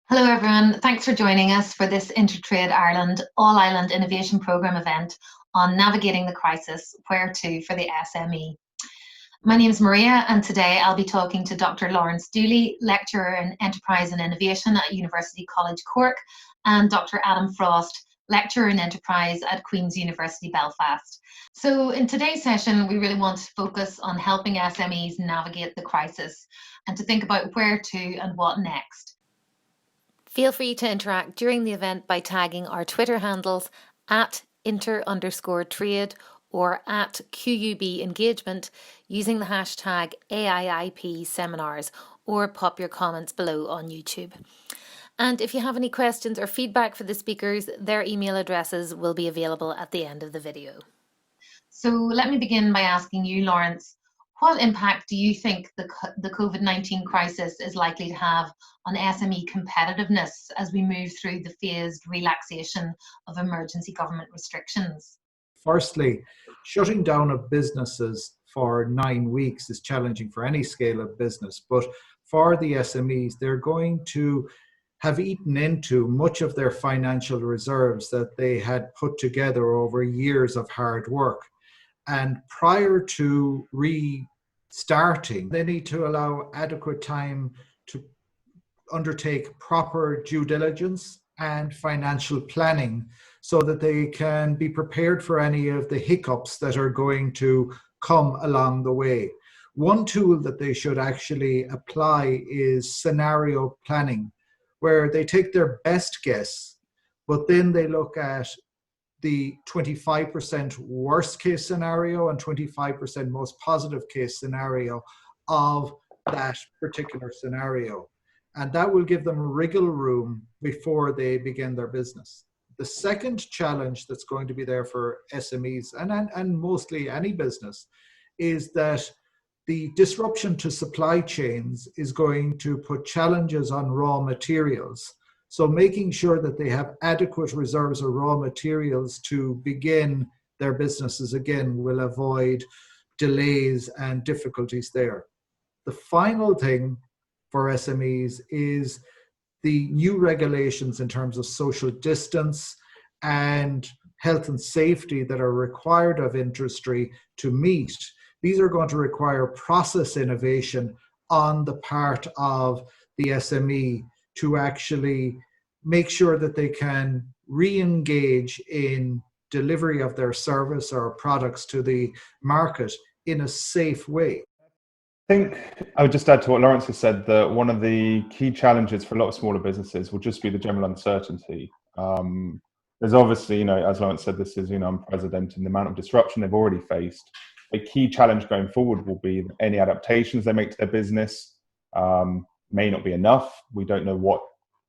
Hello everyone, thanks for joining us for this InterTradeIreland All-Ireland Innovation Programme event on navigating the crisis, where to for the SME. My name is Maria and today I'll be talking to Dr. Lawrence Dooley, Lecturer in Enterprise and Innovation at University College Cork, and Dr. Adam Frost, Lecturer in Enterprise at Queen's University Belfast. So in today's session, we really want to focus on helping SMEs navigate the crisis and to think about where to and what next. Feel free to interact during the event by tagging our Twitter handles at @inter_trade or at QUB engagement using the hashtag AIIP seminars, or pop your comments below on YouTube. And if you have any questions or feedback for the speakers, their email addresses will be available at the end of the video. So let me begin by asking you, Lawrence, what impact do you think the COVID-19 crisis is likely to have on SME competitiveness as we move through the phased relaxation of emergency government restrictions? Firstly, shutting down of businesses for 9 weeks is challenging for any scale of business, but for the SMEs, they're going to have eaten into much of their financial reserves that they had put together over years of hard work. And prior to restarting, they need to allow adequate time to undertake proper due diligence and financial planning so that they can be prepared for any of the hiccups that are going to come along the way. One tool that they should actually apply is scenario planning, where they take their best guess, but then they look at the 25% worst case scenario and 25% most positive case scenario of that particular scenario. And that will give them wriggle room before they begin their business. The second challenge that's going to be there for SMEs and mostly any business is that the disruption to supply chains is going to put challenges on raw materials. So making sure that they have adequate reserves of raw materials to begin their businesses again will avoid delays and difficulties there. The final thing for SMEs is the new regulations in terms of social distance and health and safety that are required of industry to meet. These are going to require process innovation on the part of the SME to actually make sure that they can re-engage in delivery of their service or products to the market in a safe way. I think I would just add to what Lawrence has said that one of the key challenges for a lot of smaller businesses will just be the general uncertainty. There's obviously, as Lawrence said, this is, unprecedented in the amount of disruption they've already faced. A key challenge going forward will be that any adaptations they make to their business may not be enough. We don't know what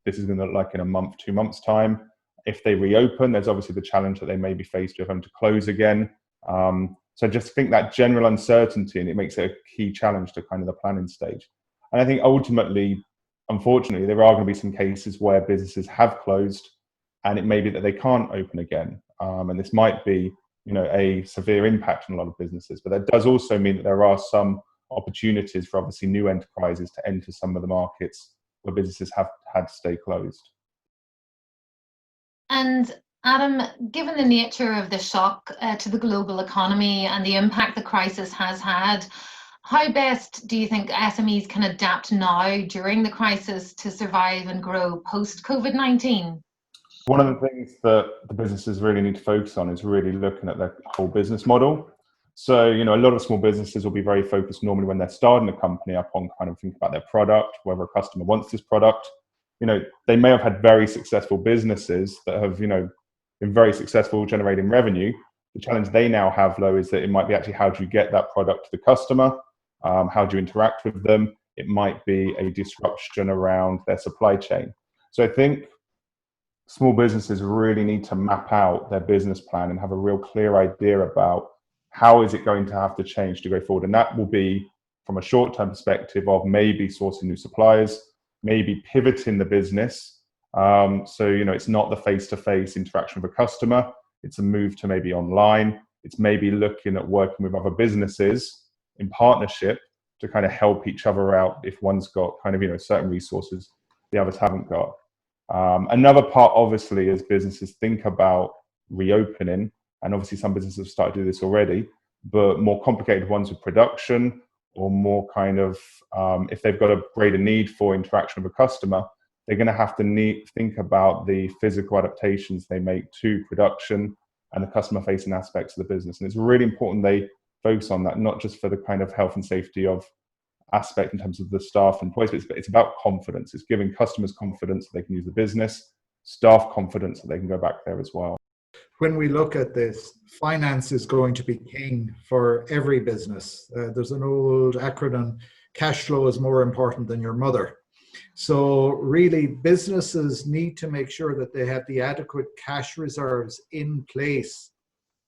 this is going to look like in a month, 2 months' time. If they reopen, there's obviously the challenge that they may be faced with having to close again. So I just think that general uncertainty, and it makes it a key challenge to kind of the planning stage. And I think ultimately, unfortunately, there are going to be some cases where businesses have closed and it may be that they can't open again. And this might be, a severe impact on a lot of businesses, but that does also mean that there are some opportunities for obviously new enterprises to enter some of the markets where businesses have had to stay closed. And Adam, given the nature of the shock to the global economy and the impact the crisis has had, how best do you think SMEs can adapt now during the crisis to survive and grow post-COVID-19? One of the things that the businesses really need to focus on is really looking at their whole business model. So, a lot of small businesses will be very focused normally when they're starting a company upon kind of thinking about their product, whether a customer wants this product. They may have had very successful businesses that have, been very successful generating revenue. The challenge they now have, though, is that it might be actually how do you get that product to the customer? How do you interact with them? It might be a disruption around their supply chain. So I think small businesses really need to map out their business plan and have a real clear idea about how is it going to have to change to go forward. And that will be from a short-term perspective of maybe sourcing new suppliers, maybe pivoting the business. So, it's not the face-to-face interaction with a customer. It's a move to maybe online. It's maybe looking at working with other businesses in partnership to kind of help each other out if one's got kind of, certain resources the others haven't got. Another part, obviously, as businesses think about reopening, and obviously some businesses have started to do this already, but more complicated ones with production, or more kind of, if they've got a greater need for interaction with a customer, they're going to have to think about the physical adaptations they make to production and the customer-facing aspects of the business. And it's really important they focus on that, not just for the kind of health and safety of aspect in terms of the staff and employees, but it's about confidence. It's giving customers confidence that they can use the business, staff confidence that they can go back there as well. When we look at this, finance is going to be king for every business. There's an old acronym, cash flow is more important than your mother. So really, businesses need to make sure that they have the adequate cash reserves in place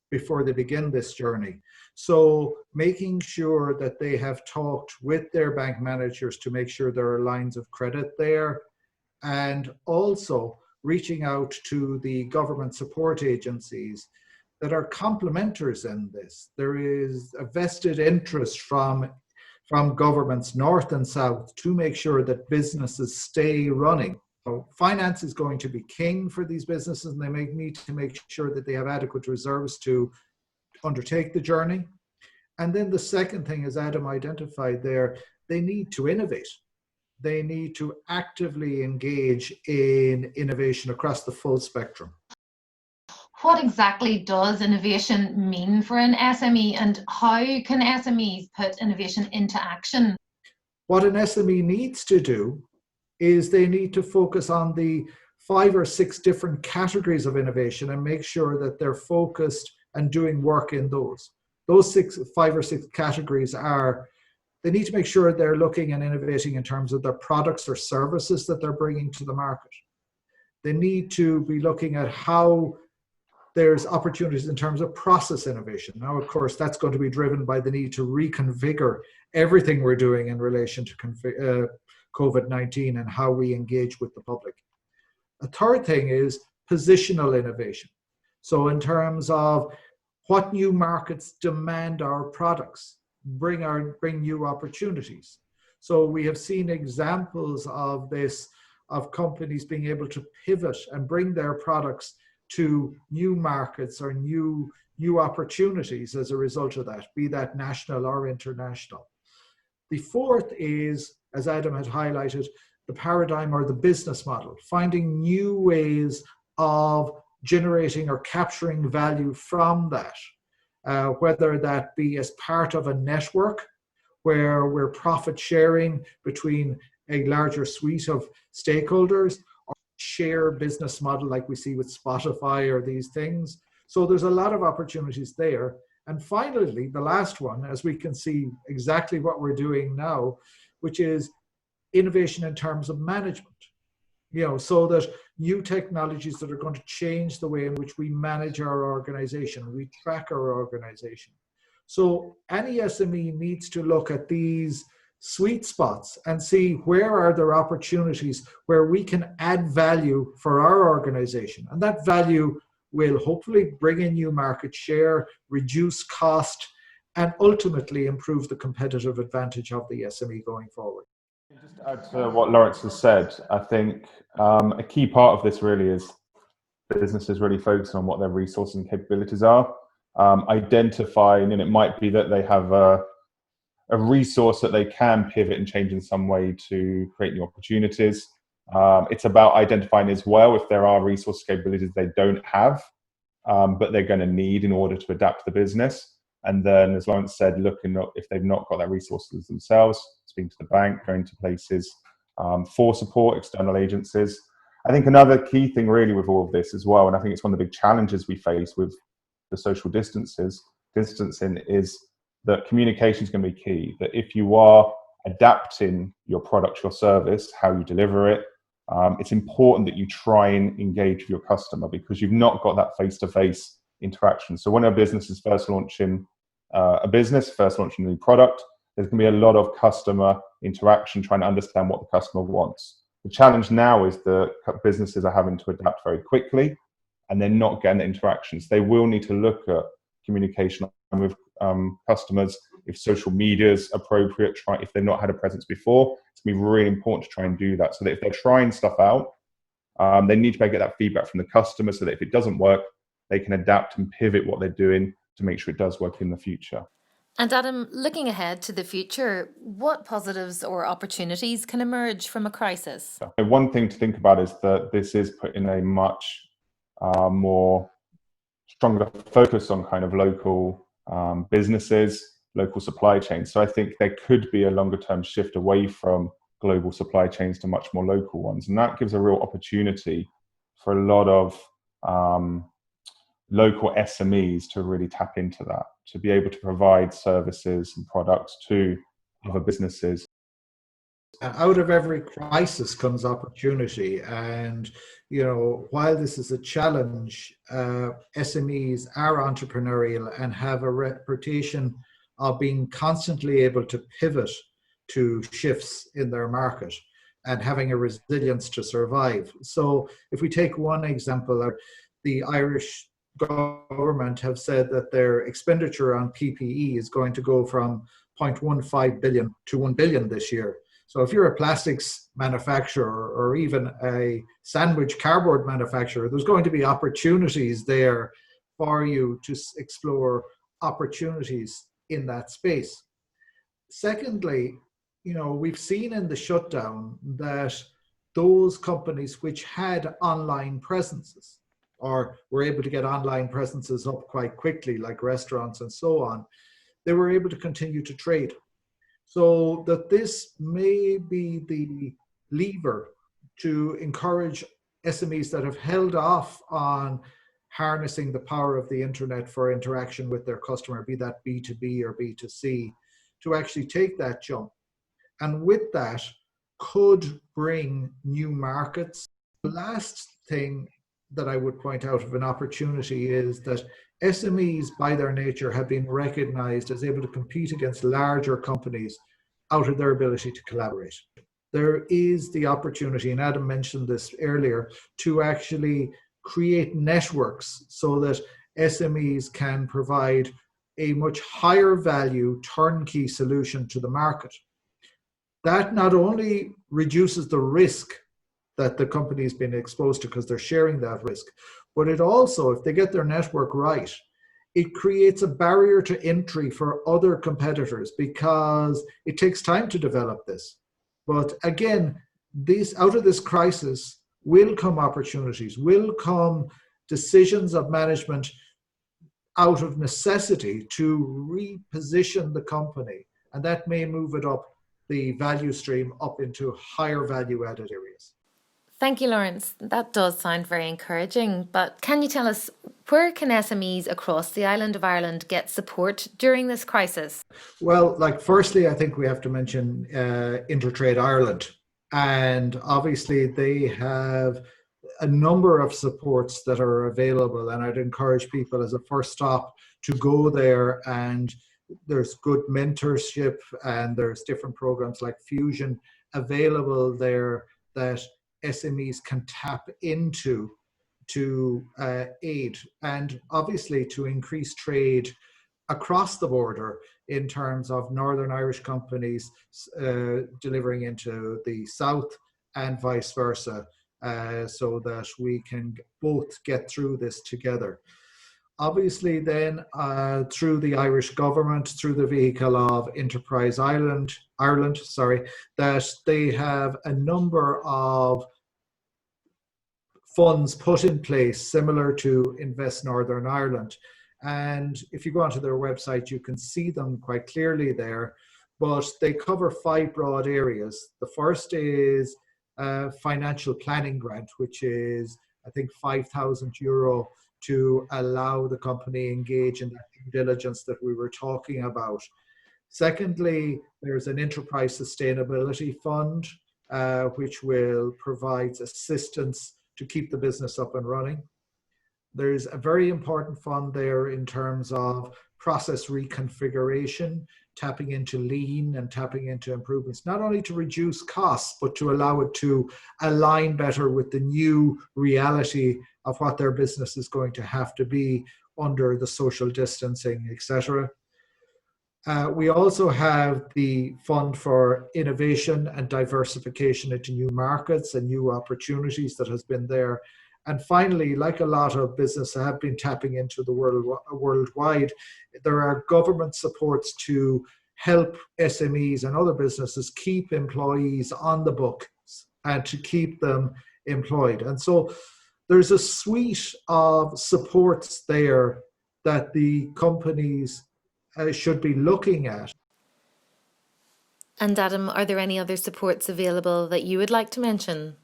before they begin this journey. So making sure that they have talked with their bank managers to make sure there are lines of credit there, and also reaching out to the government support agencies that are complementers in this. There is a vested interest from governments north and south to make sure that businesses stay running. So finance is going to be king for these businesses, and they need to make sure that they have adequate reserves to undertake the journey. And then the second thing, as Adam identified there, they need to innovate. They need to actively engage in innovation across the full spectrum. What exactly does innovation mean for an SME, and how can SMEs put innovation into action? What an SME needs to do is they need to focus on the 5 or 6 different categories of innovation and make sure that they're focused and doing work in those. Those 5 or 6 categories are, they need to make sure they're looking and innovating in terms of their products or services that they're bringing to the market. They need to be looking at how there's opportunities in terms of process innovation. Now, of course, that's going to be driven by the need to reconfigure everything we're doing in relation to COVID-19 and how we engage with the public. A third thing is positional innovation. So in terms of what new markets demand our products, bring new opportunities. So we have seen examples of this, of companies being able to pivot and bring their products to new markets or new opportunities as a result of that, be that national or international. The fourth is, as Adam had highlighted, the paradigm or the business model, finding new ways of generating or capturing value from that, whether that be as part of a network where we're profit sharing between a larger suite of stakeholders, or share business model like we see with Spotify or these things. So there's a lot of opportunities there. And finally, the last one, as we can see exactly what we're doing now, which is innovation in terms of management. So that new technologies that are going to change the way in which we manage our organization, we track our organization. So any SME needs to look at these sweet spots and see where are there opportunities where we can add value for our organization. And that value will hopefully bring in new market share, reduce cost, and ultimately improve the competitive advantage of the SME going forward. Just to add to what Lawrence has said, I think a key part of this really is businesses really focus on what their resources and capabilities are. Identifying, and it might be that they have a resource that they can pivot and change in some way to create new opportunities. It's about identifying as well if there are resource capabilities they don't have, but they're going to need in order to adapt the business. And then, as Lawrence said, looking at if they've not got that resources themselves, speaking to the bank, going to places for support, external agencies. I think another key thing really with all of this as well, and I think it's one of the big challenges we face with the social distancing, is that communication is going to be key. That if you are adapting your product, your service, how you deliver it, it's important that you try and engage with your customer because you've not got that face-to-face interaction. So when a business is first launching a new product, there's going to be a lot of customer interaction trying to understand what the customer wants. The challenge now is that businesses are having to adapt very quickly and they're not getting the interactions. They will need to look at communication with customers if social media is appropriate, if they've not had a presence before. It's going to be really important to try and do that so that if they're trying stuff out, They need to be able to get that feedback from the customer so that if it doesn't work, they can adapt and pivot what they're doing to make sure it does work in the future. And Adam, looking ahead to the future, what positives or opportunities can emerge from a crisis? One thing to think about is that this is putting a much more stronger focus on kind of local businesses, local supply chains. So I think there could be a longer term shift away from global supply chains to much more local ones. And that gives a real opportunity for a lot of local SMEs to really tap into that, to be able to provide services and products to other businesses. Out of every crisis comes opportunity, and while this is a challenge, SMEs are entrepreneurial and have a reputation of being constantly able to pivot to shifts in their market and having a resilience to survive. So if we take one example, the Irish government have said that their expenditure on PPE is going to go from 0.15 billion to 1 billion this year. So if you're a plastics manufacturer or even a sandwich cardboard manufacturer, there's going to be opportunities there for you to explore opportunities in that space. Secondly, we've seen in the shutdown that those companies which had online presences or were able to get online presences up quite quickly, like restaurants and so on, they were able to continue to trade. So that this may be the lever to encourage SMEs that have held off on harnessing the power of the internet for interaction with their customer, be that B2B or B2C, to actually take that jump. And with that could bring new markets. The last thing that I would point out of an opportunity is that SMEs by their nature have been recognized as able to compete against larger companies out of their ability to collaborate. There is the opportunity, and Adam mentioned this earlier, to actually create networks so that SMEs can provide a much higher value turnkey solution to the market. That not only reduces the risk that the company has been exposed to because they're sharing that risk, but it also, if they get their network right, it creates a barrier to entry for other competitors because it takes time to develop this. But again, out of this crisis will come opportunities, will come decisions of management out of necessity to reposition the company, and that may move it up the value stream up into higher value added areas. Thank you, Lawrence. That does sound very encouraging, but can you tell us, where can SMEs across the island of Ireland get support during this crisis? Well, firstly, I think we have to mention InterTradeIreland. And obviously they have a number of supports that are available. And I'd encourage people as a first stop to go there, and there's good mentorship and there's different programs like Fusion available there that SMEs can tap into to aid, and obviously to increase trade across the border in terms of Northern Irish companies delivering into the South and vice versa, so that we can both get through this together. Obviously then through the Irish government, through the vehicle of Enterprise Ireland, that they have a number of funds put in place similar to Invest Northern Ireland. And if you go onto their website, you can see them quite clearly there, but they cover 5 broad areas. The first is financial planning grant, which is, I think, €5,000 to allow the company engage in that due diligence that we were talking about. Secondly, there's an enterprise sustainability fund, which will provide assistance to keep the business up and running. There's a very important fund there in terms of process reconfiguration, tapping into lean and tapping into improvements, not only to reduce costs, but to allow it to align better with the new reality of what their business is going to have to be under the social distancing, etc. We also have the Fund for Innovation and Diversification into New Markets and New Opportunities that has been there. And finally, like a lot of businesses have been tapping into the worldwide, there are government supports to help SMEs and other businesses keep employees on the books and to keep them employed. And so there's a suite of supports there that the companies should be looking at. And Adam, are there any other supports available that you would like to mention?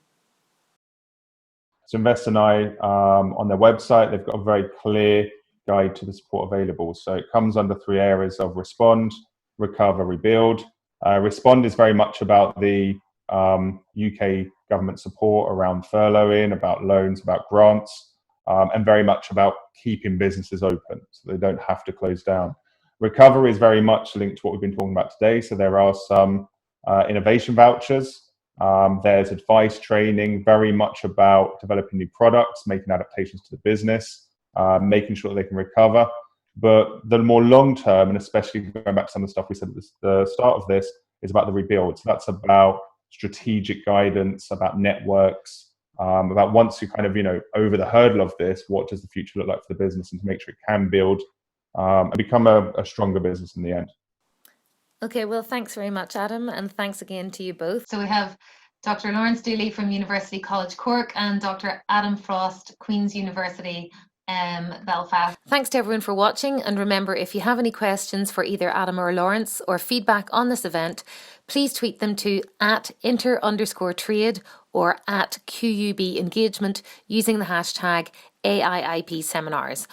So Invest and I, on their website, they've got a very clear guide to the support available. So it comes under 3 areas of respond, recover, rebuild. Respond is very much about the UK government support around furloughing, about loans, about grants, and very much about keeping businesses open so they don't have to close down. Recovery is very much linked to what we've been talking about today. So there are some innovation vouchers. There's advice training, very much about developing new products, making adaptations to the business, making sure that they can recover. But the more long term, and especially going back to some of the stuff we said at the start of this, is about the rebuild. So that's about strategic guidance, about networks, about once you kind of, over the hurdle of this, what does the future look like for the business, and to make sure it can build and become a stronger business in the end. Okay, well, thanks very much, Adam, and thanks again to you both. So we have Dr. Lawrence Dooley from University College Cork and Dr. Adam Frost, Queen's University Belfast. Thanks to everyone for watching, and remember, if you have any questions for either Adam or Lawrence or feedback on this event, please tweet them to @inter_trade or @QUB engagement using the hashtag AIIP seminars.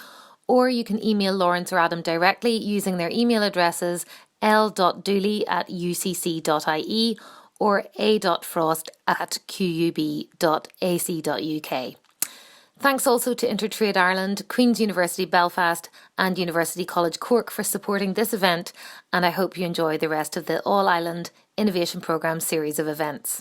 Or you can email Lawrence or Adam directly using their email addresses l.dooley@ucc.ie or a.frost@qub.ac.uk. Thanks also to InterTradeIreland, Queen's University Belfast and University College Cork for supporting this event, and I hope you enjoy the rest of the All Ireland Innovation Programme series of events.